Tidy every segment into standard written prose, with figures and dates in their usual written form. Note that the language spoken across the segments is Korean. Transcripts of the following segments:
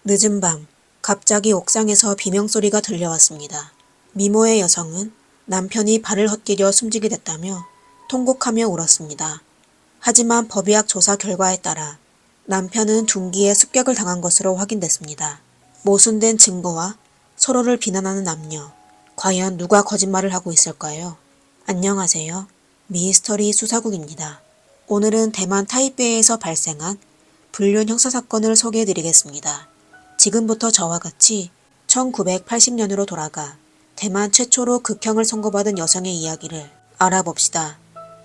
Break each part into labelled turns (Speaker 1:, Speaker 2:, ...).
Speaker 1: 늦은 밤, 갑자기 옥상에서 비명소리가 들려왔습니다. 미모의 여성은 남편이 발을 헛디뎌 숨지게 됐다며 통곡하며 울었습니다. 하지만 법의학 조사 결과에 따라 남편은 둔기에 습격을 당한 것으로 확인됐습니다. 모순된 증거와 서로를 비난하는 남녀. 과연 누가 거짓말을 하고 있을까요? 안녕하세요. 미스터리 수사국입니다. 오늘은 대만 타이베이에서 발생한 불륜 형사사건을 소개해드리겠습니다. 지금부터 저와 같이 1980년으로 돌아가 대만 최초로 극형을 선고받은 여성의 이야기를 알아봅시다.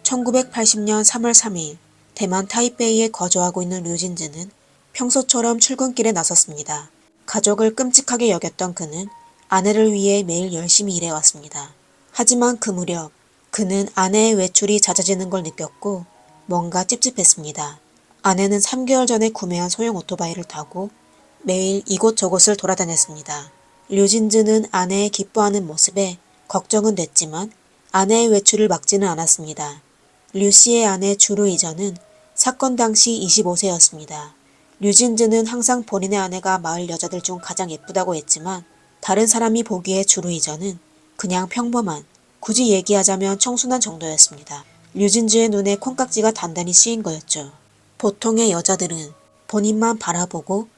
Speaker 1: 1980년 3월 3일 대만 타이베이에 거주하고 있는 류진즈는 평소처럼 출근길에 나섰습니다. 가족을 끔찍하게 여겼던 그는 아내를 위해 매일 열심히 일해왔습니다. 하지만 그 무렵 그는 아내의 외출이 잦아지는 걸 느꼈고 뭔가 찝찝했습니다. 아내는 3개월 전에 구매한 소형 오토바이를 타고 매일 이곳저곳을 돌아다녔습니다. 류진즈는 아내의 기뻐하는 모습에 걱정은 됐지만 아내의 외출을 막지는 않았습니다. 류 씨의 아내 주루이전은 사건 당시 25세였습니다. 류진즈는 항상 본인의 아내가 마을 여자들 중 가장 예쁘다고 했지만 다른 사람이 보기에 주루이전은 그냥 평범한, 굳이 얘기하자면 청순한 정도였습니다. 류진즈의 눈에 콩깍지가 단단히 씌인 거였죠. 보통의 여자들은 본인만 바라보고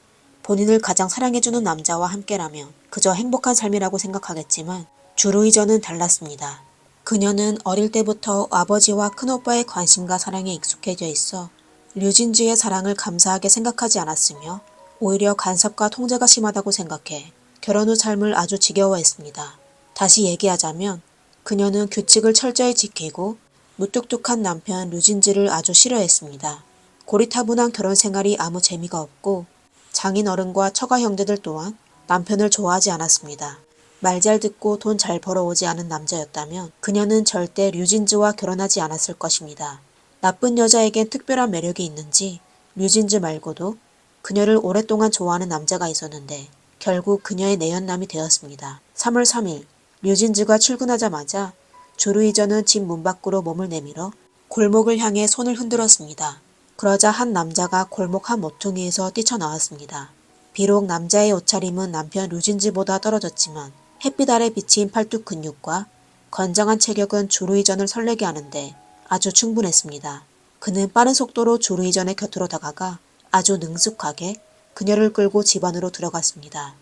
Speaker 1: 본인을 가장 사랑해주는 남자와 함께라면 그저 행복한 삶이라고 생각하겠지만 주루이전은 달랐습니다. 그녀는 어릴 때부터 아버지와 큰오빠의 관심과 사랑에 익숙해져 있어 류진주의 사랑을 감사하게 생각하지 않았으며 오히려 간섭과 통제가 심하다고 생각해 결혼 후 삶을 아주 지겨워했습니다. 다시 얘기하자면 그녀는 규칙을 철저히 지키고 무뚝뚝한 남편 류진주를 아주 싫어했습니다. 고리타분한 결혼 생활이 아무 재미가 없고 장인 어른과 처가 형제들 또한 남편을 좋아하지 않았습니다. 말 잘 듣고 돈 잘 벌어오지 않은 남자였다면 그녀는 절대 류진즈와 결혼하지 않았을 것입니다. 나쁜 여자에겐 특별한 매력이 있는지 류진즈 말고도 그녀를 오랫동안 좋아하는 남자가 있었는데 결국 그녀의 내연남이 되었습니다. 3월 3일 류진즈가 출근하자마자 주루이전은 집 문 밖으로 몸을 내밀어 골목을 향해 손을 흔들었습니다. 그러자 한 남자가 골목 한 모퉁이에서 뛰쳐나왔습니다. 비록 남자의 옷차림은 남편 류진즈보다 떨어졌지만 햇빛 아래 비친 팔뚝 근육과 건장한 체격은 주루이전을 설레게 하는데 아주 충분했습니다. 그는 빠른 속도로 주루이전의 곁으로 다가가 아주 능숙하게 그녀를 끌고 집 안으로 들어갔습니다.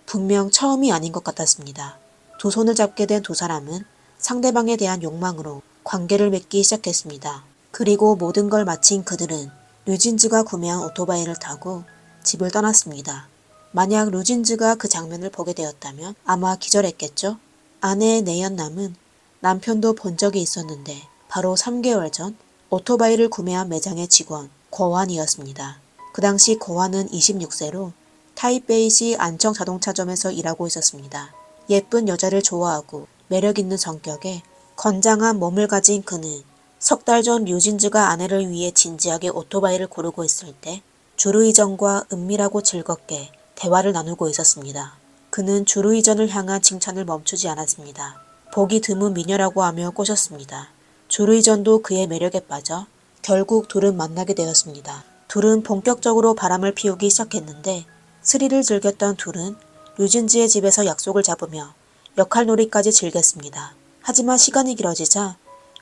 Speaker 1: 분명 처음이 아닌 것 같았습니다. 두 손을 잡게 된 두 사람은 상대방에 대한 욕망으로 관계를 맺기 시작했습니다. 그리고 모든 걸 마친 그들은 류진즈가 구매한 오토바이를 타고 집을 떠났습니다. 만약 류진즈가 그 장면을 보게 되었다면 아마 기절했겠죠? 아내의 내연남은 남편도 본 적이 있었는데 바로 3개월 전 오토바이를 구매한 매장의 직원 고환이었습니다. 그 당시 고환은 26세로 타이베이시 안청자동차점에서 일하고 있었습니다. 예쁜 여자를 좋아하고 매력 있는 성격에 건장한 몸을 가진 그는 석 달 전 류진즈가 아내를 위해 진지하게 오토바이를 고르고 있을 때 주루이전과 은밀하고 즐겁게 대화를 나누고 있었습니다. 그는 주루이전을 향한 칭찬을 멈추지 않았습니다. 보기 드문 미녀라고 하며 꼬셨습니다. 주루이전도 그의 매력에 빠져 결국 둘은 만나게 되었습니다. 둘은 본격적으로 바람을 피우기 시작했는데 스릴을 즐겼던 둘은 류진즈의 집에서 약속을 잡으며 역할놀이까지 즐겼습니다. 하지만 시간이 길어지자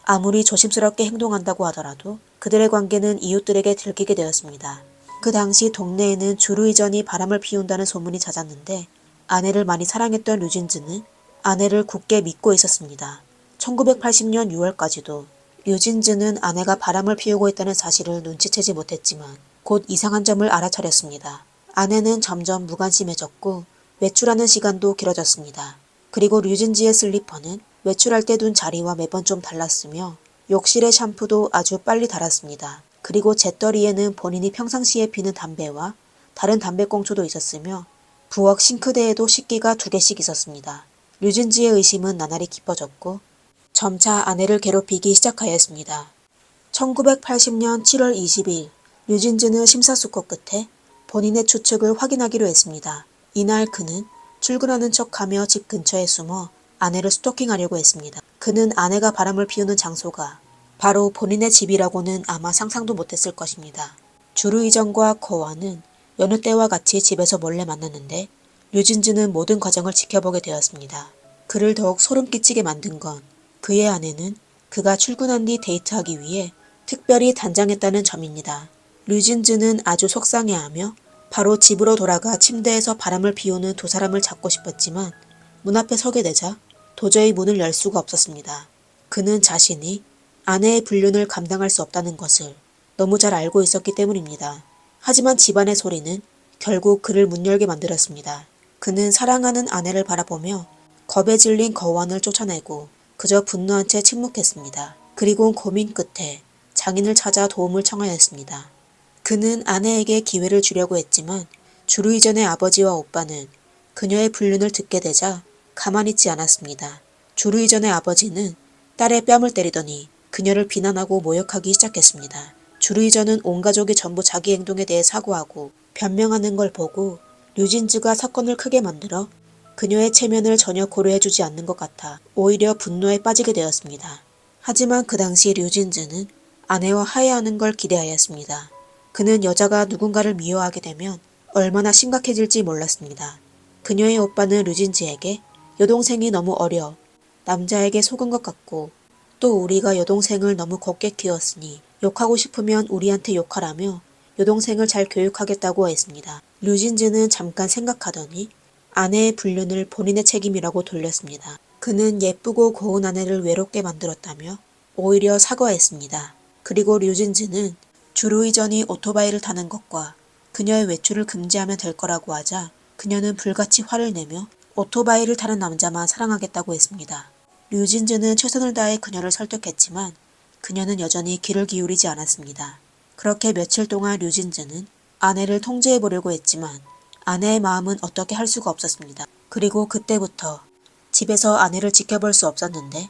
Speaker 1: 아무리 조심스럽게 행동한다고 하더라도 그들의 관계는 이웃들에게 들키게 되었습니다. 그 당시 동네에는 주루이전이 바람을 피운다는 소문이 잦았는데 아내를 많이 사랑했던 류진즈는 아내를 굳게 믿고 있었습니다. 1980년 6월까지도 류진즈는 아내가 바람을 피우고 있다는 사실을 눈치채지 못했지만 곧 이상한 점을 알아차렸습니다. 아내는 점점 무관심해졌고 외출하는 시간도 길어졌습니다. 그리고 류진즈의 슬리퍼는 외출할 때 둔 자리와 매번 좀 달랐으며 욕실의 샴푸도 아주 빨리 닳았습니다. 그리고 재떨이에는 본인이 평상시에 피는 담배와 다른 담배꽁초도 있었으며 부엌 싱크대에도 식기가 2개씩 있었습니다. 류진즈의 의심은 나날이 깊어졌고 점차 아내를 괴롭히기 시작하였습니다. 1980년 7월 20일 류진즈는 심사숙고 끝에 본인의 추측을 확인하기로 했습니다. 이날 그는 출근하는 척하며 집 근처에 숨어 아내를 스토킹하려고 했습니다. 그는 아내가 바람을 피우는 장소가 바로 본인의 집이라고는 아마 상상도 못했을 것입니다. 주루이전과 거와는 여느 때와 같이 집에서 몰래 만났는데 류진즈는 모든 과정을 지켜보게 되었습니다. 그를 더욱 소름 끼치게 만든 건 그의 아내는 그가 출근한 뒤 데이트하기 위해 특별히 단장했다는 점입니다. 류진즈는 아주 속상해하며 바로 집으로 돌아가 침대에서 바람을 피우는 두 사람을 잡고 싶었지만 문 앞에 서게 되자 도저히 문을 열 수가 없었습니다. 그는 자신이 아내의 불륜을 감당할 수 없다는 것을 너무 잘 알고 있었기 때문입니다. 하지만 집안의 소리는 결국 그를 못 열게 만들었습니다. 그는 사랑하는 아내를 바라보며 겁에 질린 거원을 쫓아내고 그저 분노한 채 침묵했습니다. 그리고 고민 끝에 장인을 찾아 도움을 청하였습니다. 그는 아내에게 기회를 주려고 했지만 주루이전의 아버지와 오빠는 그녀의 불륜을 듣게 되자 가만히 있지 않았습니다. 주루이전의 아버지는 딸의 뺨을 때리더니 그녀를 비난하고 모욕하기 시작했습니다. 주루이전은 온 가족이 전부 자기 행동에 대해 사과하고 변명하는 걸 보고 류진즈가 사건을 크게 만들어 그녀의 체면을 전혀 고려해주지 않는 것 같아 오히려 분노에 빠지게 되었습니다. 하지만 그 당시 류진즈는 아내와 화해하는 걸 기대하였습니다. 그는 여자가 누군가를 미워하게 되면 얼마나 심각해질지 몰랐습니다. 그녀의 오빠는 류진즈에게 여동생이 너무 어려 남자에게 속은 것 같고 또 우리가 여동생을 너무 곱게 키웠으니 욕하고 싶으면 우리한테 욕하라며 여동생을 잘 교육하겠다고 했습니다. 류진즈는 잠깐 생각하더니 아내의 불륜을 본인의 책임이라고 돌렸습니다. 그는 예쁘고 고운 아내를 외롭게 만들었다며 오히려 사과했습니다. 그리고 류진즈는 주루이전이 오토바이를 타는 것과 그녀의 외출을 금지하면 될 거라고 하자 그녀는 불같이 화를 내며 오토바이를 타는 남자만 사랑하겠다고 했습니다. 류진즈는 최선을 다해 그녀를 설득했지만 그녀는 여전히 귀를 기울이지 않았습니다. 그렇게 며칠 동안 류진즈는 아내를 통제해보려고 했지만 아내의 마음은 어떻게 할 수가 없었습니다. 그리고 그때부터 집에서 아내를 지켜볼 수 없었는데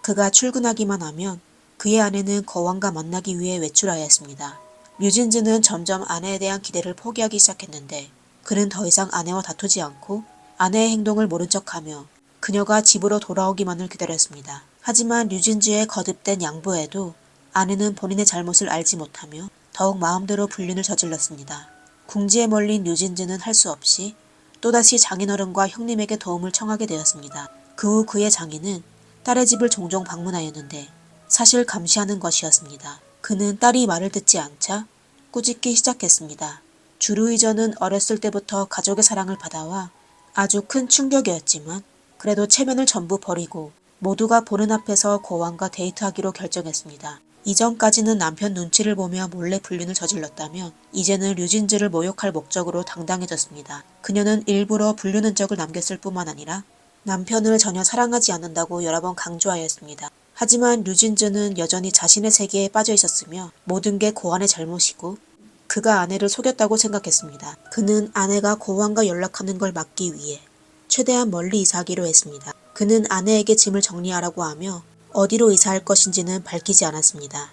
Speaker 1: 그가 출근하기만 하면 그의 아내는 거왕과 만나기 위해 외출하였습니다. 류진즈는 점점 아내에 대한 기대를 포기하기 시작했는데 그는 더 이상 아내와 다투지 않고 아내의 행동을 모른 척하며 그녀가 집으로 돌아오기만을 기다렸습니다. 하지만 류진즈의 거듭된 양보에도 아내는 본인의 잘못을 알지 못하며 더욱 마음대로 불륜을 저질렀습니다. 궁지에 몰린 류진즈는 할 수 없이 또다시 장인어른과 형님에게 도움을 청하게 되었습니다. 그 후 그의 장인은 딸의 집을 종종 방문하였는데 사실 감시하는 것이었습니다. 그는 딸이 말을 듣지 않자 꾸짖기 시작했습니다. 주루이전은 어렸을 때부터 가족의 사랑을 받아와 아주 큰 충격이었지만 그래도 체면을 전부 버리고 모두가 보는 앞에서 고왕과 데이트하기로 결정했습니다. 이전까지는 남편 눈치를 보며 몰래 불륜을 저질렀다면 이제는 류진즈를 모욕할 목적으로 당당해졌습니다. 그녀는 일부러 불륜 흔적을 남겼을 뿐만 아니라 남편을 전혀 사랑하지 않는다고 여러 번 강조하였습니다. 하지만 류진즈는 여전히 자신의 세계에 빠져 있었으며 모든 게 고환의 잘못이고 그가 아내를 속였다고 생각했습니다. 그는 아내가 고환과 연락하는 걸 막기 위해 최대한 멀리 이사하기로 했습니다. 그는 아내에게 짐을 정리하라고 하며 어디로 이사할 것인지는 밝히지 않았습니다.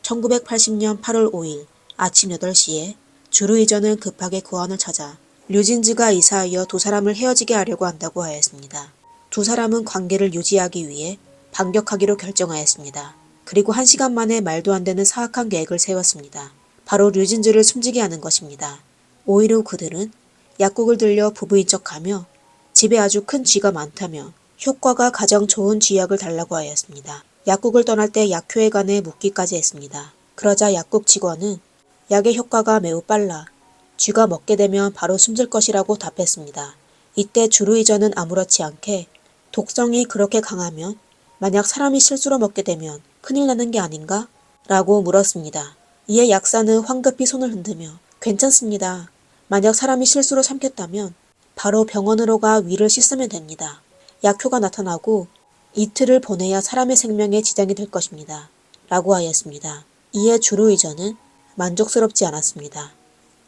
Speaker 1: 1980년 8월 5일 아침 8시에 주루이전은 급하게 고환을 찾아 류진즈가 이사하여 두 사람을 헤어지게 하려고 한다고 하였습니다. 두 사람은 관계를 유지하기 위해 반격하기로 결정하였습니다. 그리고 1시간 만에 말도 안 되는 사악한 계획을 세웠습니다. 바로 류진즈를 숨지게 하는 것입니다. 오히려 후 그들은 약국을 들려 부부인 척하며 집에 아주 큰 쥐가 많다며 효과가 가장 좋은 쥐약을 달라고 하였습니다. 약국을 떠날 때 약효에 관해 묻기까지 했습니다. 그러자 약국 직원은 약의 효과가 매우 빨라 쥐가 먹게 되면 바로 숨질 것이라고 답했습니다. 이때 주루이전은 아무렇지 않게 독성이 그렇게 강하면 만약 사람이 실수로 먹게 되면 큰일 나는 게 아닌가? 라고 물었습니다. 이에 약사는 황급히 손을 흔들며 괜찮습니다. 만약 사람이 실수로 삼켰다면 바로 병원으로 가 위를 씻으면 됩니다. 약효가 나타나고 이틀을 보내야 사람의 생명에 지장이 될 것입니다. 라고 하였습니다. 이에 주루이전은 만족스럽지 않았습니다.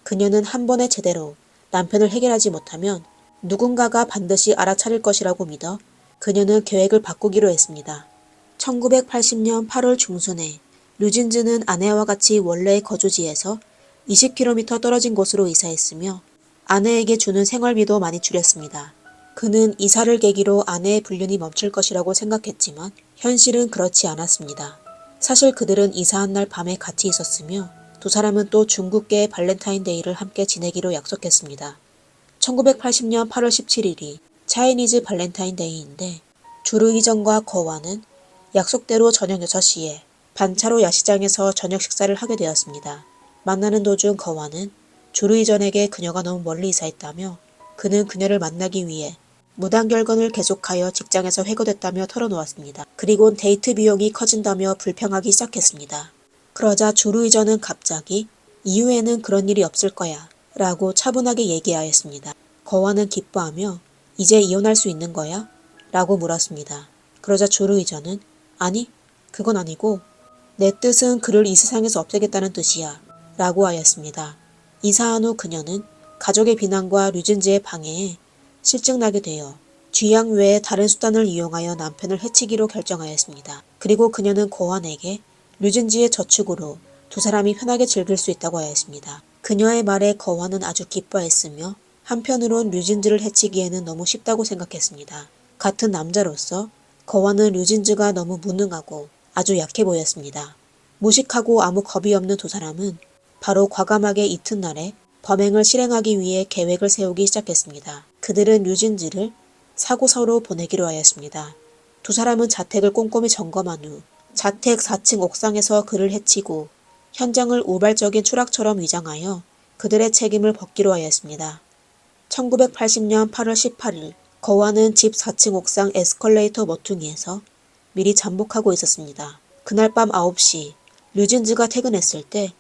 Speaker 1: 그녀는 한 번에 제대로 남편을 해결하지 못하면 누군가가 반드시 알아차릴 것이라고 믿어 그녀는 계획을 바꾸기로 했습니다. 1980년 8월 중순에 류진즈는 아내와 같이 원래의 거주지에서 20km 떨어진 곳으로 이사했으며 아내에게 주는 생활비도 많이 줄였습니다. 그는 이사를 계기로 아내의 불륜이 멈출 것이라고 생각했지만 현실은 그렇지 않았습니다. 사실 그들은 이사한 날 밤에 같이 있었으며 두 사람은 또 중국계의 발렌타인데이를 함께 지내기로 약속했습니다. 1980년 8월 17일이 차이니즈 발렌타인데이인데 주루이전과 거완은 약속대로 저녁 6시에 반차로 야시장에서 저녁 식사를 하게 되었습니다. 만나는 도중 거완은 주루이전에게 그녀가 너무 멀리 이사했다며 그는 그녀를 만나기 위해 무단결건을 계속하여 직장에서 회고됐다며 털어놓았습니다. 그리곤 데이트 비용이 커진다며 불평하기 시작했습니다. 그러자 주루이전은 갑자기 이후에는 그런 일이 없을 거야 라고 차분하게 얘기하였습니다. 거완은 기뻐하며 이제 이혼할 수 있는 거야? 라고 물었습니다. 그러자 주루이전은 아니, 그건 아니고 내 뜻은 그를 이 세상에서 없애겠다는 뜻이야 라고 하였습니다. 이사한 후 그녀는 가족의 비난과 류진지의 방해에 실증나게 되어 쥐양 외에 다른 수단을 이용하여 남편을 해치기로 결정하였습니다. 그리고 그녀는 거완에게 류진지의 저축으로 두 사람이 편하게 즐길 수 있다고 하였습니다. 그녀의 말에 거완은 아주 기뻐했으며 한편으론 류진지를 해치기에는 너무 쉽다고 생각했습니다. 같은 남자로서 거완은 류진지가 너무 무능하고 아주 약해 보였습니다. 무식하고 아무 겁이 없는 두 사람은 바로 과감하게 이튿날에 범행을 실행하기 위해 계획을 세우기 시작했습니다. 그들은 류진지를 사고서로 보내기로 하였습니다. 두 사람은 자택을 꼼꼼히 점검한 후 자택 4층 옥상에서 그를 해치고 현장을 우발적인 추락처럼 위장하여 그들의 책임을 벗기로 하였습니다. 1980년 8월 18일 거완은 집 4층 옥상 에스컬레이터 모퉁이에서 미리 잠복하고 있었습니다. 그날 밤 9시 류진즈가 퇴근했을 때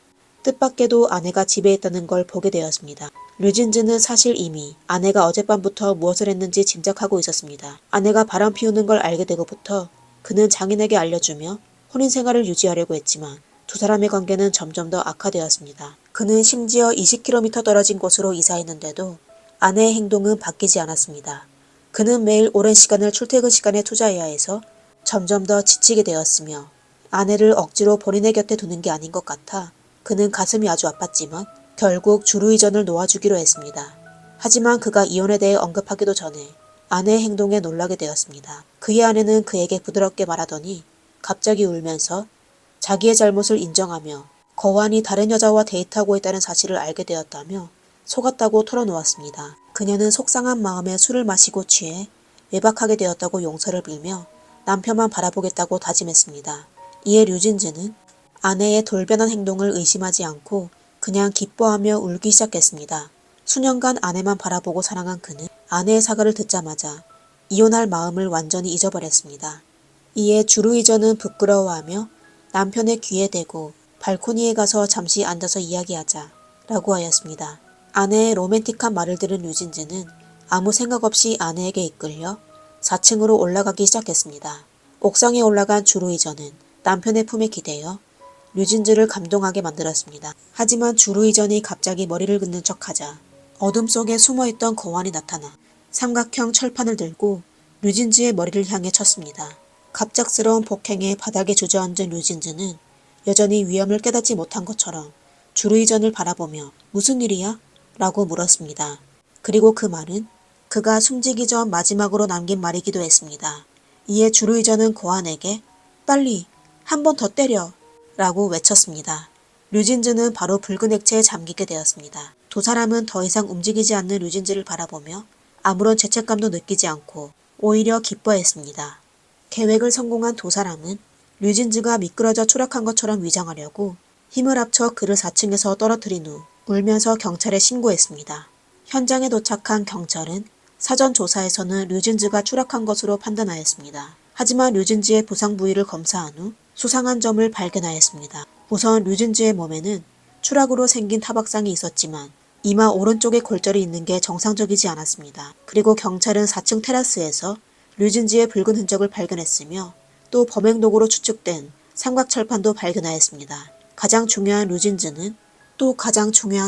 Speaker 1: 뜻밖에도 아내가 집에 있다는 걸 보게 되었습니다. 류진즈는 사실 이미 아내가 어젯밤부터 무엇을 했는지 짐작하고 있었습니다. 아내가 바람 피우는 걸 알게 되고부터 그는 장인에게 알려주며 혼인 생활을 유지하려고 했지만 두 사람의 관계는 점점 더 악화되었습니다. 그는 심지어 20km 떨어진 곳으로 이사했는데도 아내의 행동은 바뀌지 않았습니다. 그는 매일 오랜 시간을 출퇴근 시간에 투자해야 해서 점점 더 지치게 되었으며 아내를 억지로 본인의 곁에 두는 게 아닌 것 같아 그는 가슴이 아주 아팠지만 결국 주루이전을 놓아주기로 했습니다. 하지만 그가 이혼에 대해 언급하기도 전에 아내의 행동에 놀라게 되었습니다. 그의 아내는 그에게 부드럽게 말하더니 갑자기 울면서 자기의 잘못을 인정하며 거완이 다른 여자와 데이트하고 있다는 사실을 알게 되었다며 속았다고 털어놓았습니다. 그녀는 속상한 마음에 술을 마시고 취해 외박하게 되었다고 용서를 빌며 남편만 바라보겠다고 다짐했습니다. 이에 류진즈는 아내의 돌변한 행동을 의심하지 않고 그냥 기뻐하며 울기 시작했습니다. 수년간 아내만 바라보고 사랑한 그는 아내의 사과를 듣자마자 이혼할 마음을 완전히 잊어버렸습니다. 이에 주루이전은 부끄러워하며 남편의 귀에 대고 발코니에 가서 잠시 앉아서 이야기하자 라고 하였습니다. 아내의 로맨틱한 말을 들은 류진즈는 아무 생각 없이 아내에게 이끌려 4층으로 올라가기 시작했습니다. 옥상에 올라간 주루이전은 남편의 품에 기대어 류진즈를 감동하게 만들었습니다. 하지만 주루이전이 갑자기 머리를 긋는 척하자 어둠 속에 숨어있던 거완이 나타나 삼각형 철판을 들고 류진즈의 머리를 향해 쳤습니다. 갑작스러운 폭행에 바닥에 주저앉은 류진즈는 여전히 위험을 깨닫지 못한 것처럼 주루이전을 바라보며 무슨 일이야? 라고 물었습니다. 그리고 그 말은 그가 숨지기 전 마지막으로 남긴 말이기도 했습니다. 이에 주루이전은 거완에게 빨리 한 번 더 때려 라고 외쳤습니다. 류진즈는 바로 붉은 액체에 잠기게 되었습니다. 두 사람은 더 이상 움직이지 않는 류진즈를 바라보며 아무런 죄책감도 느끼지 않고 오히려 기뻐했습니다. 계획을 성공한 두 사람은 류진즈가 미끄러져 추락한 것처럼 위장하려고 힘을 합쳐 그를 4층에서 떨어뜨린 후 울면서 경찰에 신고했습니다. 현장에 도착한 경찰은 사전 조사에서는 류진즈가 추락한 것으로 판단하였습니다. 하지만 류진즈의 부상 부위를 검사한 후 수상한 점을 발견하였습니다. 우선 류진즈의 몸에는 추락으로 생긴 타박상이 있었지만 이마 오른쪽에 골절이 있는 게 정상적이지 않았습니다. 그리고 경찰은 4층 테라스에서 류진즈의 붉은 흔적을 발견했으며 또 범행 도구로 추측된 삼각철판도 발견하였습니다. 가장 중요한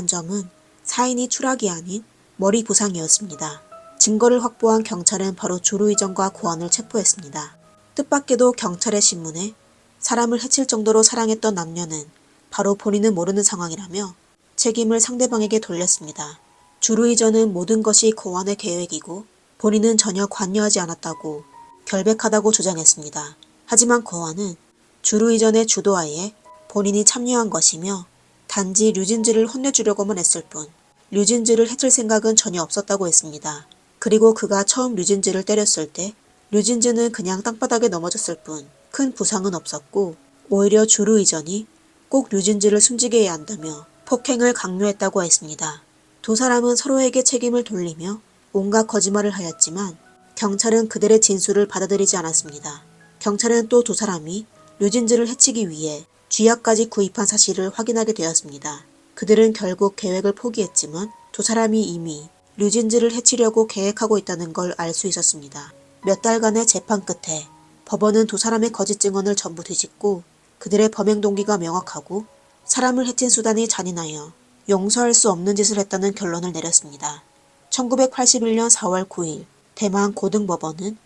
Speaker 1: 점은 사인이 추락이 아닌 머리 부상이었습니다. 증거를 확보한 경찰은 바로 주루이전과 고완을 체포했습니다. 뜻밖에도 경찰의 신문에 사람을 해칠 정도로 사랑했던 남녀는 바로 본인은 모르는 상황이라며 책임을 상대방에게 돌렸습니다. 주루이전은 모든 것이 고완의 계획이고 본인은 전혀 관여하지 않았다고 결백하다고 주장했습니다. 하지만 고완은 주루이전의 주도하에 본인이 참여한 것이며 단지 류진즈를 혼내주려고만 했을 뿐 류진즈를 해칠 생각은 전혀 없었다고 했습니다. 그리고 그가 처음 류진즈를 때렸을 때 류진즈는 그냥 땅바닥에 넘어졌을 뿐 큰 부상은 없었고 오히려 주루이전이 꼭 류진즈를 숨지게 해야 한다며 폭행을 강요했다고 했습니다. 두 사람은 서로에게 책임을 돌리며 온갖 거짓말을 하였지만 경찰은 그들의 진술을 받아들이지 않았습니다. 경찰은 또 두 사람이 류진즈를 해치기 위해 쥐약까지 구입한 사실을 확인하게 되었습니다. 그들은 결국 계획을 포기했지만 두 사람이 이미 류진즈를 해치려고 계획하고 있다는 걸 알 수 있었습니다. 몇 달간의 재판 끝에 법원은 두 사람의 거짓 증언을 전부 뒤집고 그들의 범행 동기가 명확하고 사람을 해친 수단이 잔인하여 용서할 수 없는 짓을 했다는 결론을 내렸습니다. 1981년 4월 9일 대만 고등법원은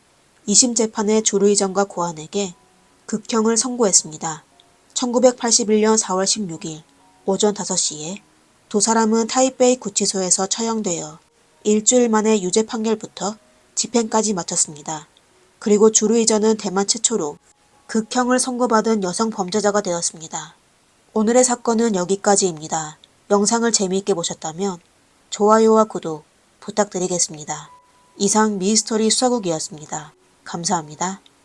Speaker 1: 2심 재판의 주루이전과 고안에게 극형을 선고했습니다. 1981년 4월 16일 오전 5시에 두 사람은 타이베이 구치소에서 처형되어 일주일 만에 유죄 판결부터 집행까지 마쳤습니다. 그리고 주루이전은 대만 최초로 극형을 선고받은 여성 범죄자가 되었습니다. 오늘의 사건은 여기까지입니다. 영상을 재미있게 보셨다면 좋아요와 구독 부탁드리겠습니다. 이상 미스터리 수사국이었습니다. 감사합니다.